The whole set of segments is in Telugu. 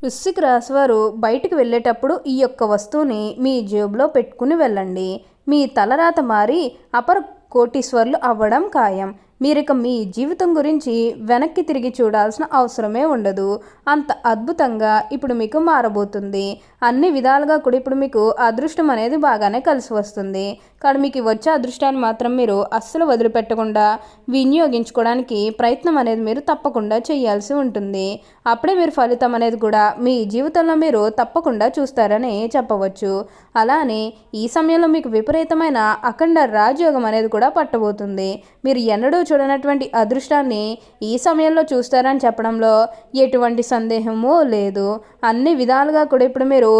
వృశ్చిక రాశి వారు బయటికి వెళ్ళేటప్పుడు ఈ యొక్క వస్తువుని మీ జేబులో పెట్టుకుని వెళ్ళండి. మీ తలరాత మారి అపర కోటీశ్వర్లు అవ్వడం ఖాయం. మీరిక మీ జీవితం గురించి వెనక్కి తిరిగి చూడాల్సిన అవసరమే ఉండదు. అంత అద్భుతంగా ఇప్పుడు మీకు మారబోతుంది. అన్ని విధాలుగా కూడా ఇప్పుడు మీకు అదృష్టం అనేది బాగానే కలిసి వస్తుంది. కానీ మీకు వచ్చే అదృష్టాన్ని మాత్రం మీరు అస్సలు వదిలిపెట్టకుండా వినియోగించుకోవడానికి ప్రయత్నం అనేది మీరు తప్పకుండా చేయాల్సి ఉంటుంది. అప్పుడే మీరు ఫలితం అనేది కూడా మీ జీవితంలో మీరు తప్పకుండా చూస్తారని చెప్పవచ్చు. అలానే ఈ సమయంలో మీకు విపరీతమైన అఖండ రాజయోగం అనేది కూడా పట్టబోతుంది. మీరు ఎన్నడూ చూడనటువంటి అదృష్టాన్ని ఈ సమయంలో చూస్తారని చెప్పడంలో ఎటువంటి సందేహము లేదు. అన్ని విధాలుగా కూడా ఇప్పుడు మీరు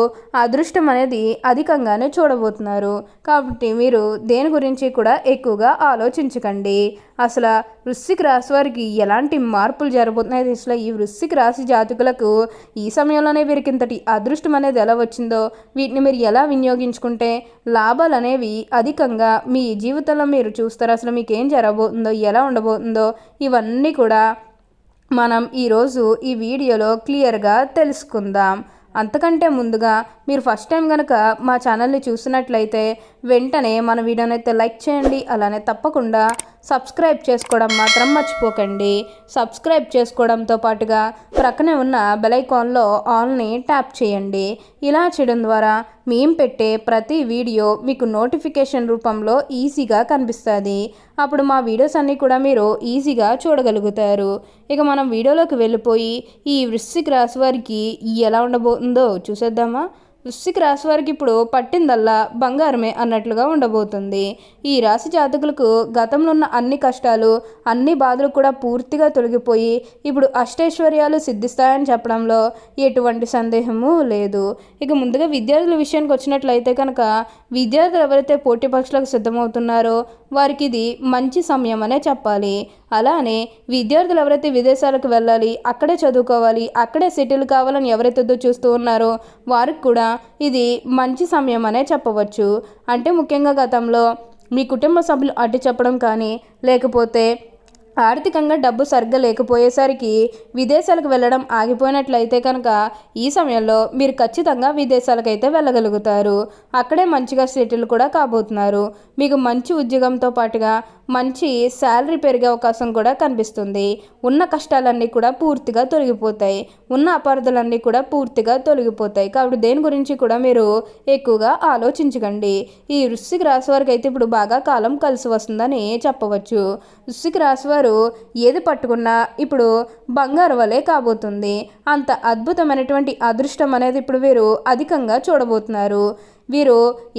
అదృష్టం అనేది అధికంగానే చూడబోతున్నారు. కాబట్టి మీరు దేని గురించి కూడా ఎక్కువగా ఆలోచించకండి. అసలు వృశ్చిక రాశి వారికి ఎలాంటి మార్పులు జరగబోతున్నాయి, అసలు ఈ వృశ్చిక రాశి జాతకులకు ఈ సమయంలోనే వీరికి ఇంతటి అదృష్టం అనేది ఎలా వచ్చిందో, వీటిని మీరు ఎలా వినియోగించుకుంటే లాభాలు అనేవి అధికంగా మీ జీవితంలో మీరు చూస్తారు, అసలు మీకు ఏం జరగబోతుందో, ఎలా ఉండబోతుందో ఇవన్నీ కూడా మనం ఈరోజు ఈ వీడియోలో క్లియర్గా తెలుసుకుందాం. అంతకంటే ముందుగా మీరు ఫస్ట్ టైం కనుక మా ఛానల్ని చూసినట్లయితే వెంటనే మన వీడియోని అయితే లైక్ చేయండి. అలానే తప్పకుండా సబ్స్క్రైబ్ చేసుకోవడం మాత్రం మర్చిపోకండి. సబ్స్క్రైబ్ చేసుకోవడంతో పాటుగా ప్రక్కనే ఉన్న బెల్ ఐకాన్లో ఆల్ని ట్యాప్ చేయండి. ఇలా చేయడం ద్వారా మేము పెట్టే ప్రతి వీడియో మీకు నోటిఫికేషన్ రూపంలో ఈజీగా కనిపిస్తుంది. అప్పుడు మా వీడియోస్ అన్నీ కూడా మీరు ఈజీగా చూడగలుగుతారు. ఇక మనం వీడియోలోకి వెళ్ళిపోయి ఈ వృశ్చిక రాశి వారికి ఎలా ఉండబోతుందో చూసేద్దామా. వృశ్చిక రాశి వారికి ఇప్పుడు పట్టిందల్లా బంగారమే అన్నట్లుగా ఉండబోతుంది. ఈ రాశి జాతకులకు గతంలో ఉన్న అన్ని కష్టాలు, అన్ని బాధలు కూడా పూర్తిగా తొలగిపోయి ఇప్పుడు అష్టైశ్వర్యాలు సిద్ధిస్తాయని చెప్పడంలో ఎటువంటి సందేహము లేదు. ఇక ముందుగా విద్యార్థుల విషయానికి వచ్చినట్లయితే కనుక విద్యార్థులు ఎవరైతే పోటీ పరీక్షలకు సిద్ధమవుతున్నారో వారికి ఇది మంచి సమయం అనే చెప్పాలి. అలానే విద్యార్థులు ఎవరైతే విదేశాలకు వెళ్ళాలి, అక్కడే చదువుకోవాలి, అక్కడే సెటిల్ కావాలని ఎవరైతే చూస్తూ ఉన్నారో వారికి కూడా ఇది మంచి సమయం అనే చెప్పవచ్చు. అంటే ముఖ్యంగా గతంలో మీ కుటుంబ సభ్యులు అడ్డు చెప్పడం కానీ, లేకపోతే ఆర్థికంగా డబ్బు సరిగ్గా లేకపోయేసరికి విదేశాలకు వెళ్ళడం ఆగిపోయినట్లయితే కనుక ఈ సమయంలో మీరు ఖచ్చితంగా విదేశాలకైతే వెళ్ళగలుగుతారు. అక్కడే మంచిగా సెటిల్ కూడా కాబోతున్నారు. మీకు మంచి ఉద్యోగంతో పాటుగా మంచి శాలరీ పెరిగే అవకాశం కూడా కనిపిస్తుంది. ఉన్న కష్టాలన్నీ కూడా పూర్తిగా తొలగిపోతాయి. ఉన్న అపార్థాలన్నీ కూడా పూర్తిగా తొలగిపోతాయి. కాబట్టి దేని గురించి కూడా మీరు ఎక్కువగా ఆలోచించకండి. ఈ వృశ్చిక రాశి వారికి అయితే ఇప్పుడు బాగా కాలం కలిసి వస్తుందని చెప్పవచ్చు. వృశ్చిక రాశి వారు ఏది పట్టుకున్నా ఇప్పుడు బంగారు వలె కాబోతుంది. అంత అద్భుతమైనటువంటి అదృష్టం అనేది ఇప్పుడు వీరు అధికంగా చూడబోతున్నారు. వీరు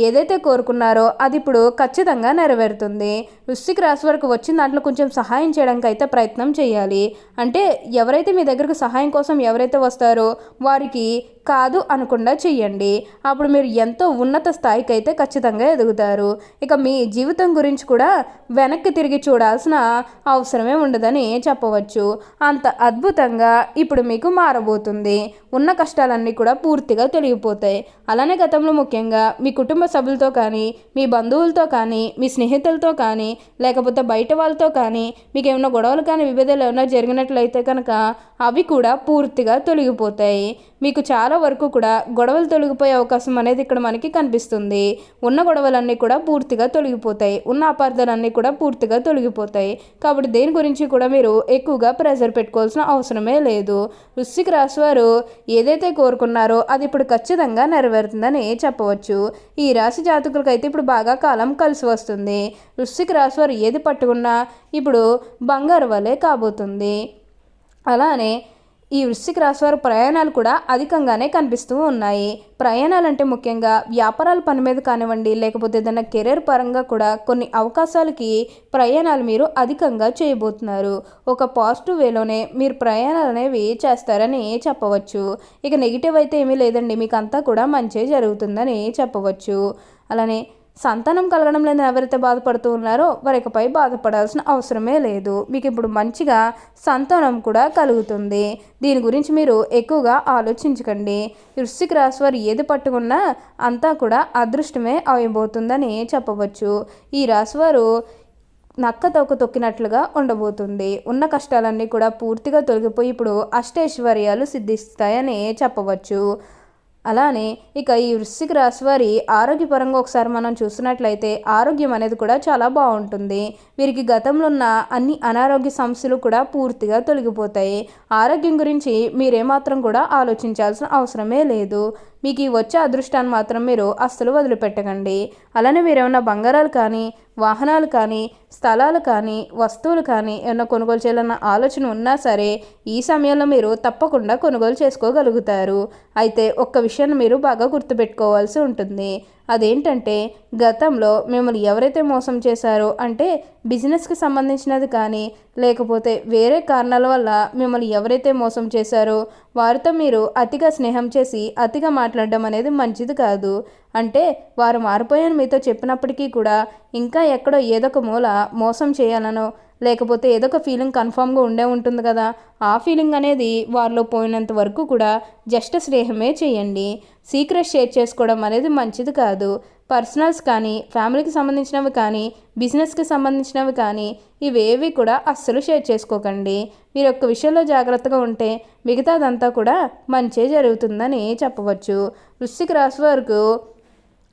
ఏదైతే కోరుకున్నారో అది ఇప్పుడు ఖచ్చితంగా నెరవేరుతుంది. వృశ్చిక రాశి వరకు వచ్చిన దాంట్లో కొంచెం సహాయం చేయడానికి అయితే ప్రయత్నం చేయాలి. అంటే ఎవరైతే మీ దగ్గరకు సహాయం కోసం ఎవరైతే వస్తారో వారికి కాదు అనకుండా చెయ్యండి. అప్పుడు మీరు ఎంతో ఉన్నత స్థాయికి అయితే ఖచ్చితంగా ఎదుగుతారు. ఇక మీ జీవితం గురించి కూడా వెనక్కి తిరిగి చూడాల్సిన అవసరమే ఉండదని చెప్పవచ్చు. అంత అద్భుతంగా ఇప్పుడు మీకు మారబోతుంది. ఉన్న కష్టాలన్నీ కూడా పూర్తిగా తొలగిపోతాయి. అలానే గతంలో ముఖ్యంగా మీ కుటుంబ సభ్యులతో కానీ, మీ బంధువులతో కానీ, మీ స్నేహితులతో కానీ, లేకపోతే బయట వాళ్ళతో కానీ మీకు ఏమైనా గొడవలు కానీ విభేదాలు ఏమైనా జరిగినట్లయితే కనుక అవి కూడా పూర్తిగా తొలగిపోతాయి. మీకు చాలా వరకు కూడా గొడవలు తొలగిపోయే అవకాశం అనేది ఇక్కడ మనకి కనిపిస్తుంది. ఉన్న గొడవలన్నీ కూడా పూర్తిగా తొలగిపోతాయి. ఉన్న అపార్థాలన్నీ కూడా పూర్తిగా తొలగిపోతాయి. కాబట్టి దేని గురించి కూడా మీరు ఎక్కువగా ప్రెజర్ పెట్టుకోవాల్సిన అవసరమే లేదు. వృశ్చిక రాశి వారు ఏదైతే కోరుకున్నారో అది ఇప్పుడు ఖచ్చితంగా నెరవేరుతుందని చెప్పవచ్చు. ఈ రాశి జాతకులకు అయితే ఇప్పుడు బాగా కాలం కలిసి వస్తుంది. వృశ్చిక రాశి వారు ఏది పట్టుకున్నా ఇప్పుడు బంగారు వలె కాబోతుంది. అలానే ఈ వృశ్చిక రాశి వారి ప్రయాణాలు కూడా అధికంగానే కనిపిస్తూ ఉన్నాయి. ప్రయాణాలంటే ముఖ్యంగా వ్యాపారాల పని మీద కానివ్వండి, లేకపోతే ఏదైనా కెరీర్ పరంగా కూడా కొన్ని అవకాశాలకి ప్రయాణాలు మీరు అధికంగా చేయబోతున్నారు. ఒక పాజిటివ్ వేలోనే మీరు ప్రయాణాలు అనేవి చేస్తారని చెప్పవచ్చు. ఇక నెగిటివ్ అయితే ఏమీ లేదండి, మీకు అంతా కూడా మంచి జరుగుతుందని చెప్పవచ్చు. అలానే సంతానం కలగడం లేదని ఎవరైతే బాధపడుతూ ఉన్నారో వారికపై బాధపడాల్సిన అవసరమే లేదు. మీకు ఇప్పుడు మంచిగా సంతానం కూడా కలుగుతుంది. దీని గురించి మీరు ఎక్కువగా ఆలోచించకండి. వృశ్చిక రాశి వారు ఏది పట్టుకున్నా అంతా కూడా అదృష్టమే అయిపోతుందని చెప్పవచ్చు. ఈ రాశివారు నక్క తోక తొక్కినట్లుగా ఉండబోతుంది. ఉన్న కష్టాలన్నీ కూడా పూర్తిగా తొలగిపోయి ఇప్పుడు అష్టైశ్వర్యాలు సిద్ధిస్తాయని చెప్పవచ్చు. అలానే ఇక ఈ వృశ్చిక రాశి వారి ఆరోగ్యపరంగా ఒకసారి మనం చూసినట్లయితే ఆరోగ్యం అనేది కూడా చాలా బాగుంటుంది. వీరికి గతంలో ఉన్న అన్ని అనారోగ్య సమస్యలు కూడా పూర్తిగా తొలగిపోతాయి. ఆరోగ్యం గురించి మీరేమాత్రం కూడా ఆలోచించాల్సిన అవసరమే లేదు. మీకు ఈ వచ్చే అదృష్టాన్ని మాత్రం మీరు అస్సలు వదిలిపెట్టకండి. అలానే మీరేమన్నా బంగారాలు కానీ, వాహనాలు కానీ, స్థలాలు కానీ, వస్తువులు కానీ ఏమన్నా కొనుగోలు చేయాలన్న ఆలోచన ఉన్నా సరే ఈ సమయంలో మీరు తప్పకుండా కొనుగోలు చేసుకోగలుగుతారు. అయితే ఒక్క విషయాన్ని మీరు బాగా గుర్తుపెట్టుకోవాల్సి ఉంటుంది. అదేంటంటే గతంలో మిమ్మల్ని ఎవరైతే మోసం చేశారో, అంటే బిజినెస్కి సంబంధించినది కానీ లేకపోతే వేరే కారణాల వల్ల మిమ్మల్ని ఎవరైతే మోసం చేశారో వారితో మీరు అతిగా స్నేహం చేసి అతిగా మాట్లాడడం అనేది మంచిది కాదు. అంటే వారు మారిపోయాను మీతో చెప్పినప్పటికీ కూడా ఇంకా ఎక్కడో ఏదో ఒక మూల మోసం చేయాలనో లేకపోతే ఏదో ఒక ఫీలింగ్ కన్ఫామ్గా ఉండే ఉంటుంది కదా, ఆ ఫీలింగ్ అనేది వారిలో పోయినంత వరకు కూడా జస్ట్ స్నేహమే చేయండి. సీక్రెట్ షేర్ చేసుకోవడం అనేది మంచిది కాదు. పర్సనల్స్ కానీ, ఫ్యామిలీకి సంబంధించినవి కానీ, బిజినెస్కి సంబంధించినవి కానీ ఇవేవి కూడా అస్సలు షేర్ చేసుకోకండి. మీరు ఒక్క విషయంలో జాగ్రత్తగా ఉంటే మిగతాదంతా కూడా మంచే జరుగుతుందని చెప్పవచ్చు. వృశ్చిక రాశి వారికి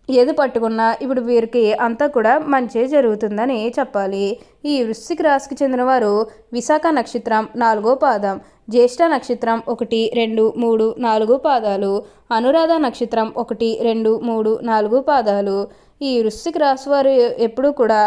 ఏది పట్టుకున్నా ఇప్పుడు వీరికి అంతా కూడా మంచి జరుగుతుందని చెప్పాలి. ఈ వృశ్చిక రాశికి చెందినవారు విశాఖ నక్షత్రం 4వ పాదం, జ్యేష్ఠ నక్షత్రం 1, 2, 3, 4 పాదాలు, అనురాధ నక్షత్రం 1, 2, 3, 4 పాదాలు. ఈ వృశ్చిక రాశి వారు ఎప్పుడూ కూడా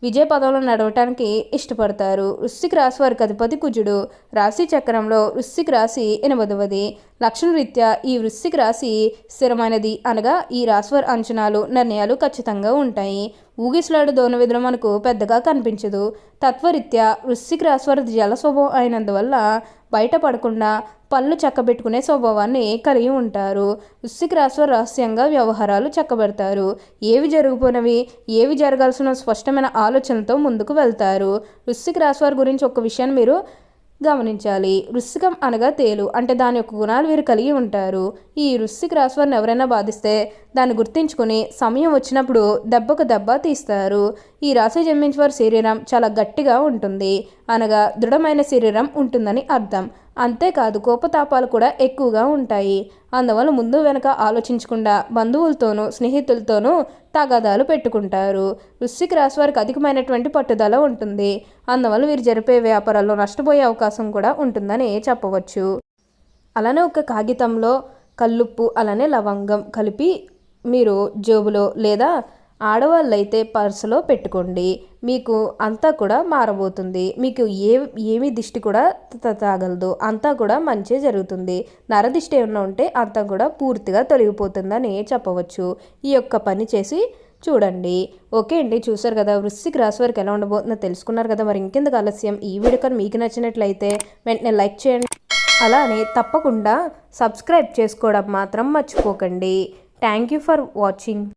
విజయ పదంలో నడవటానికి ఇష్టపడతారు. వృశ్చిక రాశి వారికి అధిపతి కుజుడు. రాశి చక్రంలో వృశ్చిక రాశి 8వది. లక్షణ రీత్యా ఈ వృశ్చిక రాశి స్థిరమైనది, అనగా ఈ రాశివారి అంచనాలు, నిర్ణయాలు ఖచ్చితంగా ఉంటాయి. ఊగిసలాడు దోన విధులు మనకు పెద్దగా కనిపించదు. తత్వరీత్యా వృశ్చిక రాశివారి జల స్వభావం అయినందువల్ల బయటపడకుండా పళ్ళు చక్కబెట్టుకునే స్వభావాన్ని కలిగి ఉంటారు. వృశ్చిక రాశివారు రహస్యంగా వ్యవహారాలు చక్కబెడతారు. ఏవి జరగబోనవి, ఏవి జరగాల్సిన స్పష్టమైన ఆలోచనలతో ముందుకు వెళ్తారు. వృశ్చిక రాశివారి గురించి ఒక విషయాన్ని మీరు గమనించాలి. వృశ్చికం అనగా తేలు, అంటే దాని యొక్క గుణాలు వీరు కలిగి ఉంటారు. ఈ వృశ్చిక రాశి వారిని ఎవరైనా బాధిస్తే దాన్ని గుర్తించుకుని సమయం వచ్చినప్పుడు దెబ్బకు దెబ్బ తీస్తారు. ఈ రాశి జన్మించిన వారి శరీరం చాలా గట్టిగా ఉంటుంది, అనగా దృఢమైన శరీరం ఉంటుందని అర్థం. అంతేకాదు కోపతాపాలు కూడా ఎక్కువగా ఉంటాయి. అందువల్ల ముందు వెనక ఆలోచించకుండా బంధువులతోనూ స్నేహితులతోనూ తగాదాలు పెట్టుకుంటారు. వృశ్చిక రాశి వారికి అధికమైనటువంటి పట్టుదల ఉంటుంది. అందువల్ల వీరు జరిపే వ్యాపారాల్లో నష్టపోయే అవకాశం కూడా ఉంటుందని చెప్పవచ్చు. అలానే ఒక కాగితంలో కల్లుప్పు అలానే లవంగం కలిపి మీరు జేబులో లేదా ఆడవాళ్ళైతే పర్సులో పెట్టుకోండి. మీకు అంతా కూడా మారబోతుంది. మీకు ఏమి దిష్టి కూడా తాగలదు, అంతా కూడా మంచి జరుగుతుంది. నరదిష్టి ఏమన్నా ఉంటే అంతా కూడా పూర్తిగా తొలగిపోతుందని చెప్పవచ్చు. ఈ యొక్క పని చేసి చూడండి. ఓకే అండి, చూసారు కదా వృశ్చిక రాశి వారికి ఎలా ఉండబోతుందో తెలుసుకున్నారు కదా. మరి ఇంకెందుకు ఆలస్యం, ఈ వీడియో కానీ మీకు నచ్చినట్లయితే వెంటనే లైక్ చేయండి. అలానే తప్పకుండా సబ్స్క్రైబ్ చేసుకోవడం మాత్రం మర్చిపోకండి. Thank you for watching.